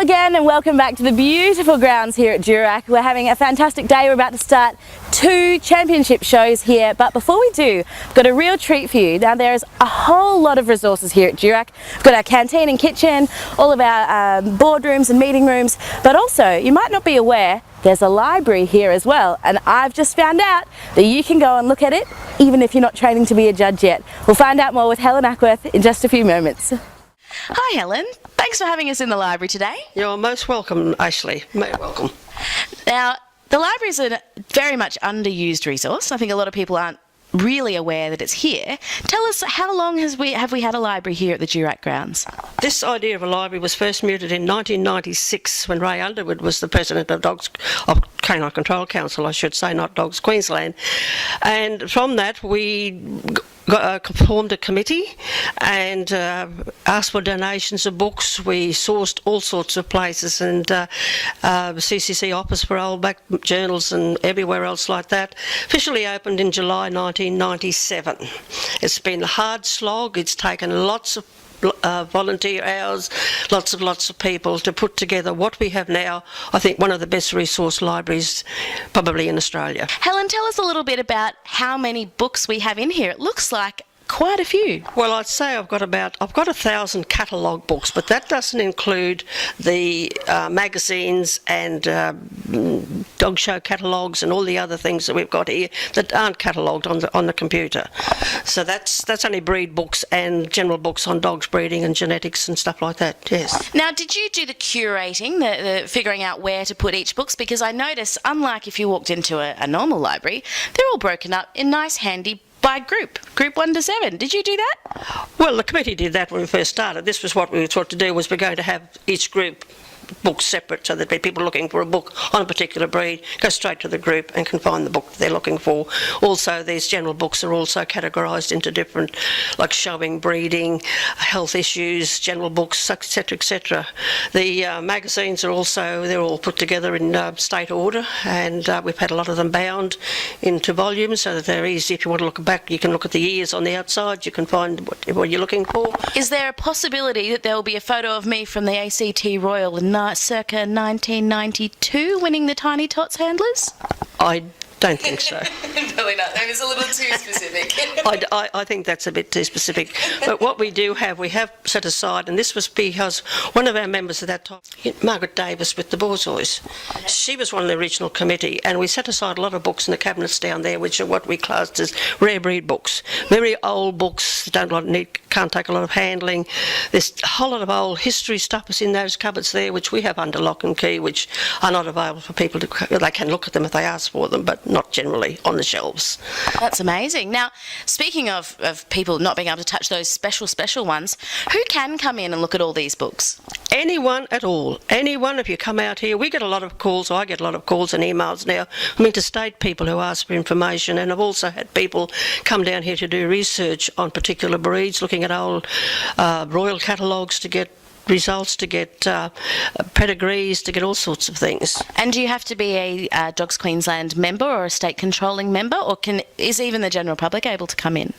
again and welcome back to the beautiful grounds here at Durack. We're having a fantastic day. We're about to start 2 championship shows here, but before we do, we've got a real treat for you. Now there's a whole lot of resources here at Durack. We've got our canteen and kitchen, all of our boardrooms and meeting rooms, but also you might not be aware there's a library here as well, and I've just found out that you can go and look at it even if you're not training to be a judge yet. We'll find out more with Helen Ackworth in just a few moments. Hi Helen, thanks for having us in the library today. You're most welcome, Ashley. Most welcome. Now, the library is a very much underused resource. I think a lot of people aren't really aware that it's here. Tell us, how long have we had a library here at the Durack grounds? This idea of a library was first mooted in 1996 when Ray Underwood was the president of Canine Control Council, I should say, not Dogs Queensland. And from that we formed a committee and asked for donations of books. We sourced all sorts of places, and CCC office for old back journals and everywhere else like that. Officially opened in July 1997. It's been a hard slog. It's taken lots of volunteer hours, lots of people to put together what we have now. I think one of the best resource libraries probably in Australia. Helen, tell us a little bit about how many books we have in here. It looks like quite a few. Well, I'd say I've got 1,000 catalogue books, but that doesn't include the magazines and dog show catalogues and all the other things that we've got here that aren't catalogued on the computer. So that's only breed books and general books on dogs breeding and genetics and stuff like that. Yes. Now, did you do the curating, the figuring out where to put each books? Because I notice, unlike if you walked into a normal library, they're all broken up in nice, handy by group 1 to 7. Did you do that? Well, the committee did that when we first started. This was what we were taught to do, was we're going to have each group books separate so that people looking for a book on a particular breed go straight to the group and can find the book they're looking for. Also, these general books are also categorised into different, like showing, breeding, health issues, general books, etc, etc. The magazines are also, they're all put together in state order, and we've had a lot of them bound into volumes so that they're easy. If you want to look back, you can look at the years on the outside, you can find what you're looking for. Is there a possibility that there will be a photo of me from the ACT Royal in circa 1992 winning the Tiny Tots handlers? I don't think so. Probably not. That was a little too specific. I think that's a bit too specific. But what we have set aside, and this was because one of our members at that time, Margaret Davis with the Borzois, she was one of the original committee, and we set aside a lot of books in the cabinets down there, which are what we classed as rare breed books. Very old books, can't take a lot of handling. There's a whole lot of old history stuff is in those cupboards there, which we have under lock and key, which are not available for people to. They can look at them if they ask for them, but not generally on the shelves. That's amazing. Now, speaking of people not being able to touch those special ones, who can come in and look at all these books? Anyone at all. Anyone, if you come out here. We get a lot of calls, I get a lot of calls and emails now. I mean, interstate people who ask for information, and I've also had people come down here to do research on particular breeds, looking at old royal catalogues to get results, to get pedigrees, to get all sorts of things. And do you have to be a Dogs Queensland member or a state controlling member, or is even the general public able to come in?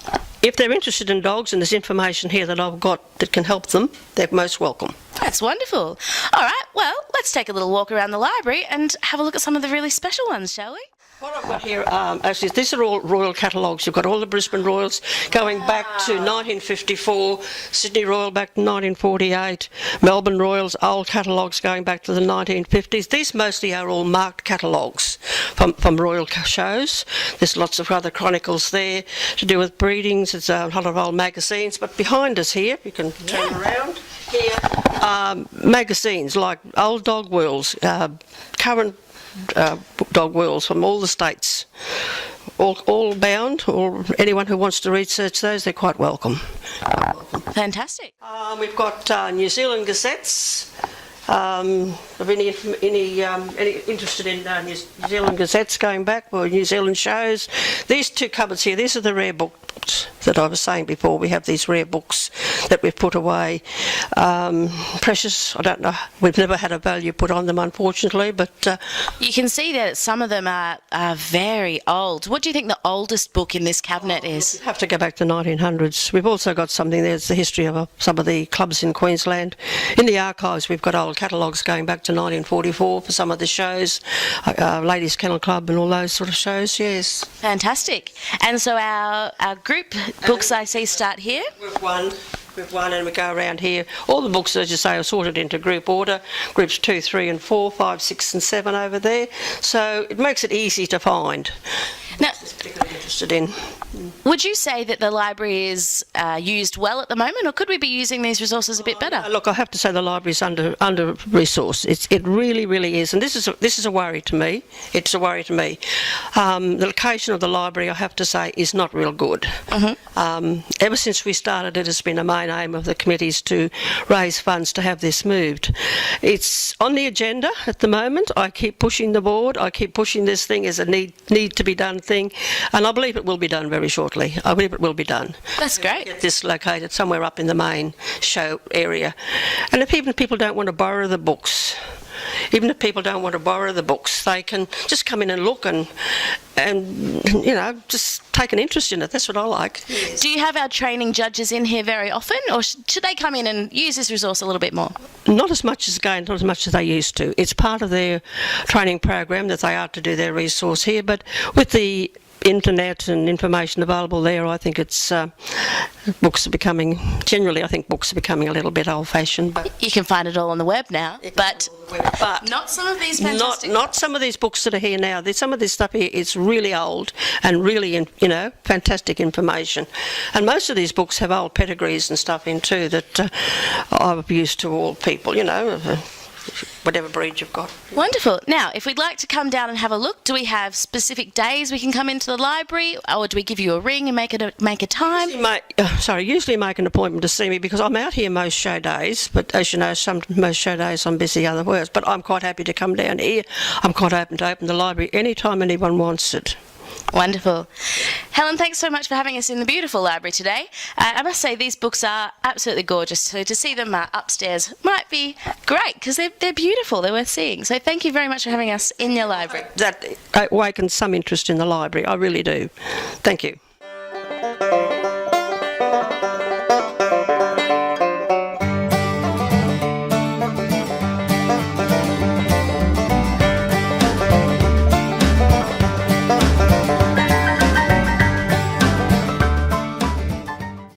If they're interested in dogs and there's information here that I've got that can help them, they're most welcome. That's wonderful. All right, well, let's take a little walk around the library and have a look at some of the really special ones, shall we? What I've got here, actually, these are all royal catalogues. You've got all the Brisbane Royals going back to 1954, Sydney Royal back to 1948, Melbourne Royals, old catalogues going back to the 1950s. These mostly are all marked catalogues from royal shows. There's lots of other chronicles there to do with breedings. It's a lot of old magazines. But behind us here, you can turn around here, magazines like Old Dog Worlds, current dog worlds from all the states, all bound, or anyone who wants to research those, they're quite welcome. Fantastic. We've got New Zealand Gazettes. Of any interested in New Zealand Gazettes going back, or New Zealand shows. These 2 cupboards here, these are the rare book that I was saying before. We have these rare books that we've put away. Precious, I don't know, we've never had a value put on them, unfortunately, but You can see that some of them are very old. What do you think the oldest book in this cabinet is? have to go back to the 1900s. We've also got something, there's the history of some of the clubs in Queensland. In the archives, we've got old catalogues going back to 1944 for some of the shows, Ladies Kennel Club and all those sort of shows, yes. Fantastic. And so our group books I see start here. We've won and we go around here. All the books, as you say, are sorted into group order. Groups 2, 3 and 4, 5, 6 and 7 over there. So it makes it easy to find. Now, Particularly interested in. would you say that the library is used well at the moment, or could we be using these resources a bit better? Look, I have to say the library's under resourced. It really, really is, and this is a worry to me. It's a worry to me. The location of the library, I have to say, is not real good. Ever since we started, it has been a main aim of the committees to raise funds to have this moved. It's on the agenda at the moment. I keep pushing the board. I keep pushing this thing as a need to be done thing, and I believe it will be done very shortly. I believe it will be done. That's great. Get this located somewhere up in the main show area. And if even people don't want to borrow the books, they can just come in and look and just take an interest in it. That's what I like. Do you have our training judges in here very often, or should they come in and use this resource a little bit more? Not as much as they used to. It's part of their training program that they are to do their resource here, but with the internet and information available there, I think it's books are becoming a little bit old-fashioned. But You can find it all on the web now, but not some of these fantastic... Not some of these books that are here now. Some of this stuff here is really old and really, fantastic information. And most of these books have old pedigrees and stuff in too that I've used to all people, whatever breed you've got. Wonderful. Now, if we'd like to come down and have a look, do we have specific days we can come into the library, or do we give you a ring and make a time? Usually make an appointment to see me because I'm out here most show days, but as you know, most show days I'm busy otherwise, but I'm quite happy to come down here. I'm quite open to open the library anytime anyone wants it. Wonderful. Helen, thanks so much for having us in the beautiful library today. I must say these books are absolutely gorgeous, so to see them upstairs might be great because they're beautiful, they're worth seeing. So thank you very much for having us in your library. That awakens some interest in the library, I really do. Thank you.